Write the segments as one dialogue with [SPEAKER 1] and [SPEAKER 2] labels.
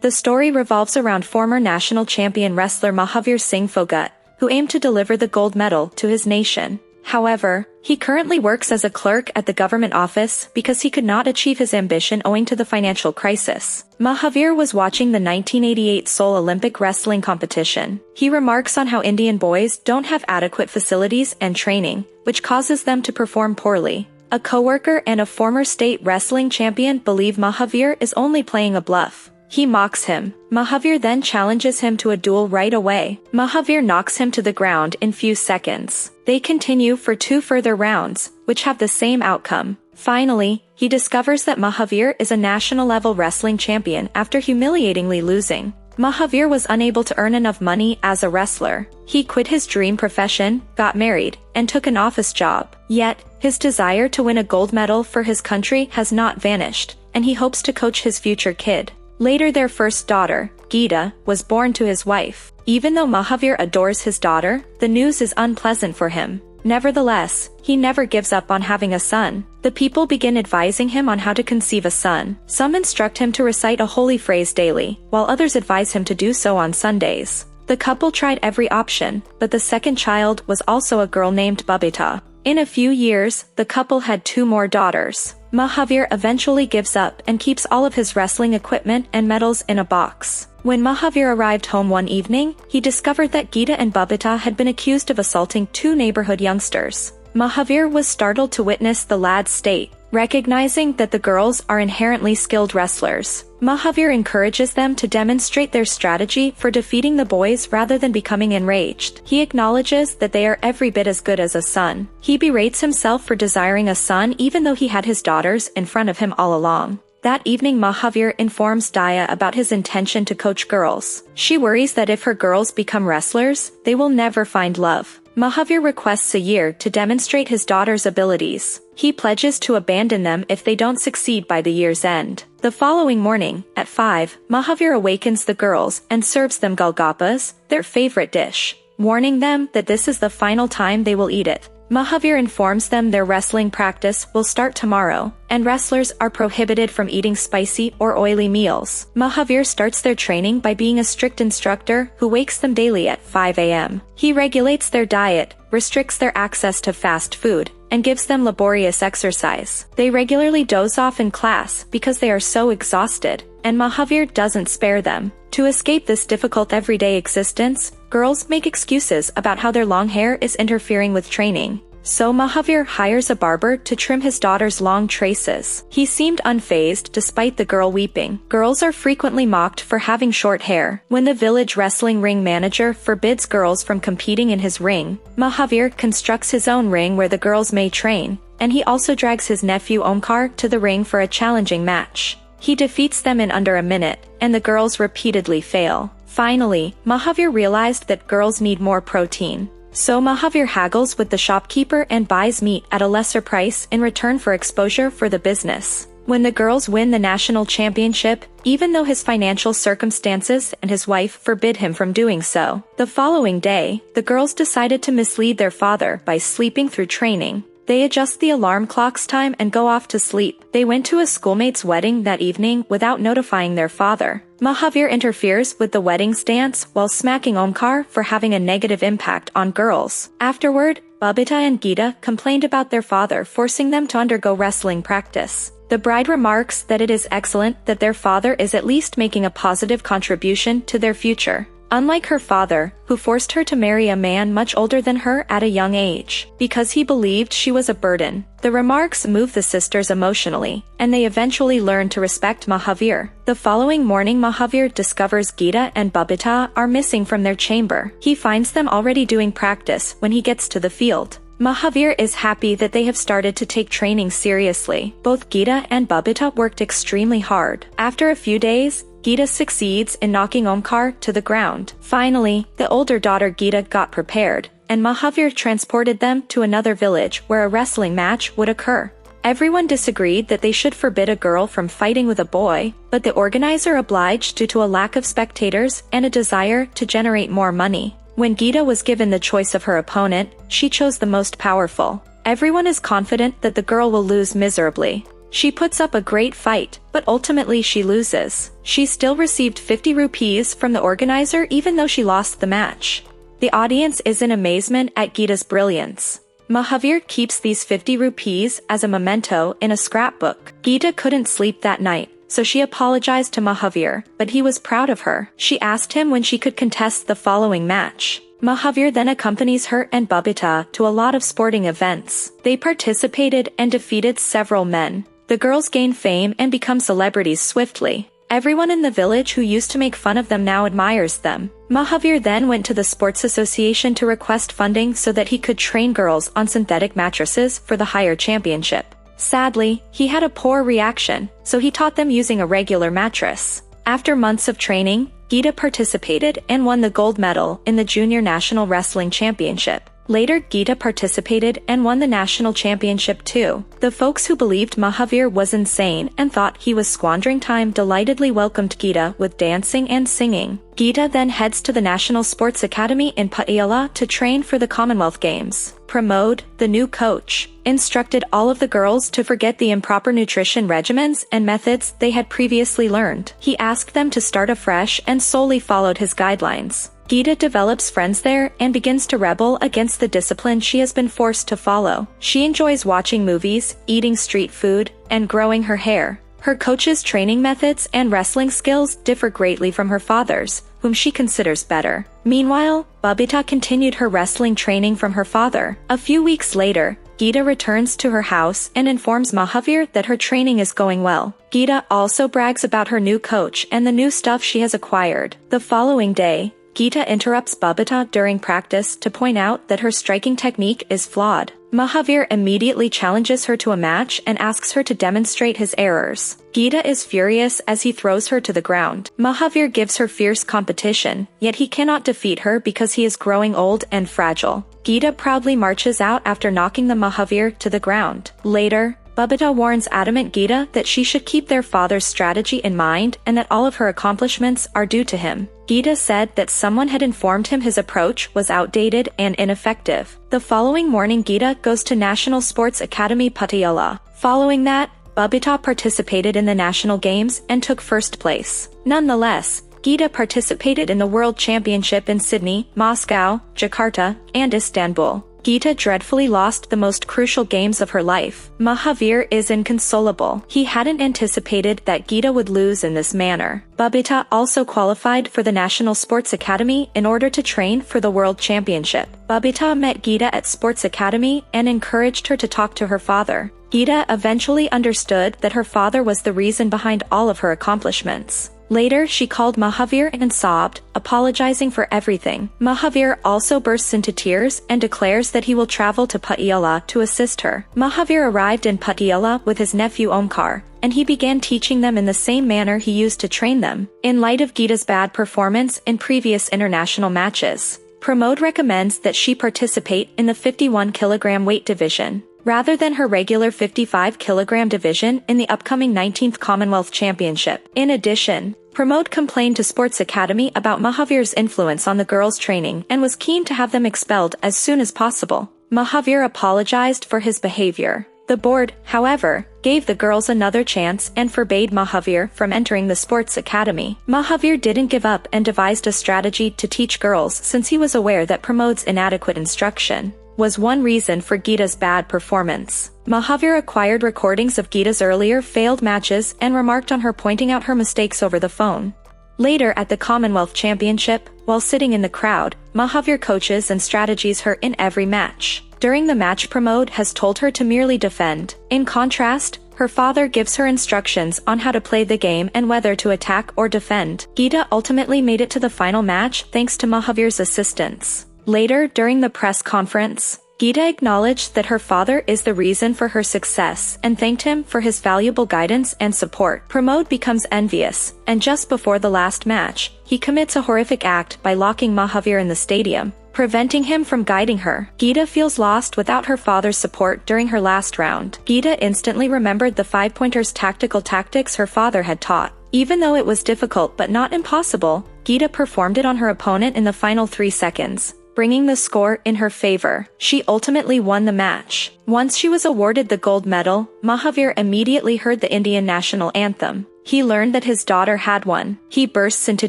[SPEAKER 1] The story revolves around former national champion wrestler Mahavir Singh Phogat, who aimed to deliver the gold medal to his nation. However, he currently works as a clerk at the government office because he could not achieve his ambition owing to the financial crisis. Mahavir was watching the 1988 Seoul Olympic wrestling competition. He remarks on how Indian boys don't have adequate facilities and training, which causes them to perform poorly. A coworker and a former state wrestling champion believe Mahavir is only playing a bluff. He mocks him. Mahavir then challenges him to a duel right away. Mahavir knocks him to the ground in few seconds. They continue for 2 further rounds, which have the same outcome. Finally, he discovers that Mahavir is a national-level wrestling champion after humiliatingly losing. Mahavir was unable to earn enough money as a wrestler. He quit his dream profession, got married, and took an office job. Yet, his desire to win a gold medal for his country has not vanished, and he hopes to coach his future kid. Later their first daughter, Geeta, was born to his wife. Even though Mahavir adores his daughter, the news is unpleasant for him. Nevertheless, he never gives up on having a son. The people begin advising him on how to conceive a son. Some instruct him to recite a holy phrase daily, while others advise him to do so on Sundays. The couple tried every option, but the second child was also a girl named Babita. In a few years, the couple had 2 more daughters. Mahavir eventually gives up and keeps all of his wrestling equipment and medals in a box. When Mahavir arrived home one evening, he discovered that Geeta and Babita had been accused of assaulting 2 neighborhood youngsters. Mahavir was startled to witness the lad's state. Recognizing that the girls are inherently skilled wrestlers, Mahavir encourages them to demonstrate their strategy for defeating the boys rather than becoming enraged. He acknowledges that they are every bit as good as a son. He berates himself for desiring a son even though he had his daughters in front of him all along. That evening Mahavir informs Daya about his intention to coach girls. She worries that if her girls become wrestlers, they will never find love. Mahavir requests a year to demonstrate his daughter's abilities. He pledges to abandon them if they don't succeed by the year's end. The following morning, at 5, Mahavir awakens the girls and serves them golgappas, their favorite dish, warning them that this is the final time they will eat it. Mahavir informs them their wrestling practice will start tomorrow, and wrestlers are prohibited from eating spicy or oily meals. Mahavir starts their training by being a strict instructor who wakes them daily at 5 a.m. He regulates their diet, restricts their access to fast food, and gives them laborious exercise. They regularly doze off in class because they are so exhausted, and Mahavir doesn't spare them. To escape this difficult everyday existence, girls make excuses about how their long hair is interfering with training. So Mahavir hires a barber to trim his daughter's long traces. He seemed unfazed despite the girl weeping. Girls are frequently mocked for having short hair. When the village wrestling ring manager forbids girls from competing in his ring, Mahavir constructs his own ring where the girls may train, and he also drags his nephew Omkar to the ring for a challenging match. He defeats them in under a minute, and the girls repeatedly fail. Finally, Mahavir realized that girls need more protein. So Mahavir haggles with the shopkeeper and buys meat at a lesser price in return for exposure for the business. When the girls win the national championship, even though his financial circumstances and his wife forbid him from doing so, the following day, the girls decided to mislead their father by sleeping through training. They adjust the alarm clock's time and go off to sleep. They went to a schoolmate's wedding that evening without notifying their father. Mahavir interferes with the wedding's dance while smacking Omkar for having a negative impact on girls. Afterward, Babita and Geeta complained about their father forcing them to undergo wrestling practice. The bride remarks that it is excellent that their father is at least making a positive contribution to their future, unlike her father, who forced her to marry a man much older than her at a young age, because he believed she was a burden. The remarks move the sisters emotionally, and they eventually learn to respect Mahavir. The following morning Mahavir discovers Geeta and Babita are missing from their chamber. He finds them already doing practice when he gets to the field. Mahavir is happy that they have started to take training seriously. Both Geeta and Babita worked extremely hard. After a few days, Geeta succeeds in knocking Omkar to the ground. Finally, the older daughter Geeta got prepared, and Mahavir transported them to another village where a wrestling match would occur. Everyone disagreed that they should forbid a girl from fighting with a boy, but the organizer obliged due to a lack of spectators and a desire to generate more money. When Geeta was given the choice of her opponent, she chose the most powerful. Everyone is confident that the girl will lose miserably. She puts up a great fight, but ultimately she loses. She still received 50 rupees from the organizer even though she lost the match. The audience is in amazement at Geeta's brilliance. Mahavir keeps these 50 rupees as a memento in a scrapbook. Geeta couldn't sleep that night, so she apologized to Mahavir, but he was proud of her. She asked him when she could contest the following match. Mahavir then accompanies her and Babita to a lot of sporting events. They participated and defeated several men. The girls gain fame and become celebrities swiftly. Everyone in the village who used to make fun of them now admires them. Mahavir then went to the sports association to request funding so that he could train girls on synthetic mattresses for the higher championship. Sadly, he had a poor reaction, so he taught them using a regular mattress. After months of training, Geeta participated and won the gold medal in the Junior National Wrestling Championship. Later, Geeta participated and won the national championship too. The folks who believed Mahavir was insane and thought he was squandering time delightedly welcomed Geeta with dancing and singing. Geeta then heads to the National Sports Academy in Patiala to train for the Commonwealth Games. Pramod, the new coach, instructed all of the girls to forget the improper nutrition regimens and methods they had previously learned. He asked them to start afresh and solely followed his guidelines. Geeta develops friends there and begins to rebel against the discipline she has been forced to follow. She enjoys watching movies, eating street food, and growing her hair. Her coach's training methods and wrestling skills differ greatly from her father's, whom she considers better. Meanwhile, Babita continued her wrestling training from her father. A few weeks later, Geeta returns to her house and informs Mahavir that her training is going well. Geeta also brags about her new coach and the new stuff she has acquired. The following day, Geeta interrupts Babita during practice to point out that her striking technique is flawed. Mahavir immediately challenges her to a match and asks her to demonstrate his errors. Geeta is furious as he throws her to the ground. Mahavir gives her fierce competition, yet he cannot defeat her because he is growing old and fragile. Geeta proudly marches out after knocking the Mahavir to the ground. Later, Babita warns adamant Geeta that she should keep their father's strategy in mind and that all of her accomplishments are due to him. Geeta said that someone had informed him his approach was outdated and ineffective. The following morning, Geeta goes to National Sports Academy Patiala. Following that, Babita participated in the national games and took first place. Nonetheless, Geeta participated in the World Championship in Sydney, Moscow, Jakarta, and Istanbul. Geeta dreadfully lost the most crucial games of her life. Mahavir is inconsolable. He hadn't anticipated that Geeta would lose in this manner. Babita also qualified for the National Sports Academy in order to train for the World Championship. Babita met Geeta at Sports Academy and encouraged her to talk to her father. Geeta eventually understood that her father was the reason behind all of her accomplishments. Later, she called Mahavir and sobbed, apologizing for everything. Mahavir also bursts into tears and declares that he will travel to Patiala to assist her. Mahavir arrived in Patiala with his nephew Omkar, and he began teaching them in the same manner he used to train them. In light of Geeta's bad performance in previous international matches, Pramod recommends that she participate in the 51-kilogram weight division, rather than her regular 55-kilogram division in the upcoming 19th Commonwealth Championship. In addition, Pramod complained to Sports Academy about Mahavir's influence on the girls' training and was keen to have them expelled as soon as possible. Mahavir apologized for his behavior. The board, however, gave the girls another chance and forbade Mahavir from entering the Sports Academy. Mahavir didn't give up and devised a strategy to teach girls since he was aware that Pramod's inadequate instruction was one reason for Geeta's bad performance. Mahavir acquired recordings of Geeta's earlier failed matches and remarked on her pointing out her mistakes over the phone. Later at the Commonwealth Championship, while sitting in the crowd, Mahavir coaches and strategies her in every match. During the match, Pramod has told her to merely defend. In contrast, her father gives her instructions on how to play the game and whether to attack or defend. Geeta ultimately made it to the final match thanks to Mahavir's assistance. Later, during the press conference, Geeta acknowledged that her father is the reason for her success and thanked him for his valuable guidance and support. Pramod becomes envious, and just before the last match, he commits a horrific act by locking Mahavir in the stadium, preventing him from guiding her. Geeta feels lost without her father's support during her last round. Geeta instantly remembered the 5-pointers tactical tactics her father had taught. Even though it was difficult but not impossible, Geeta performed it on her opponent in the final 3 seconds. bringing the score in her favor. She ultimately won the match. Once she was awarded the gold medal, Mahavir immediately heard the Indian national anthem. He learned that his daughter had won. He bursts into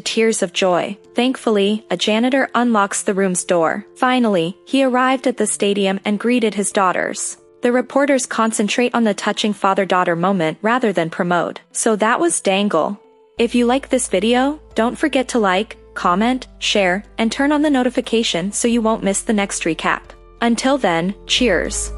[SPEAKER 1] tears of joy. Thankfully, a janitor unlocks the room's door. Finally, he arrived at the stadium and greeted his daughters. The reporters concentrate on the touching father-daughter moment rather than promote. So that was Dangal. If you like this video, don't forget to like, comment, share, and turn on the notification so you won't miss the next recap. Until then, cheers!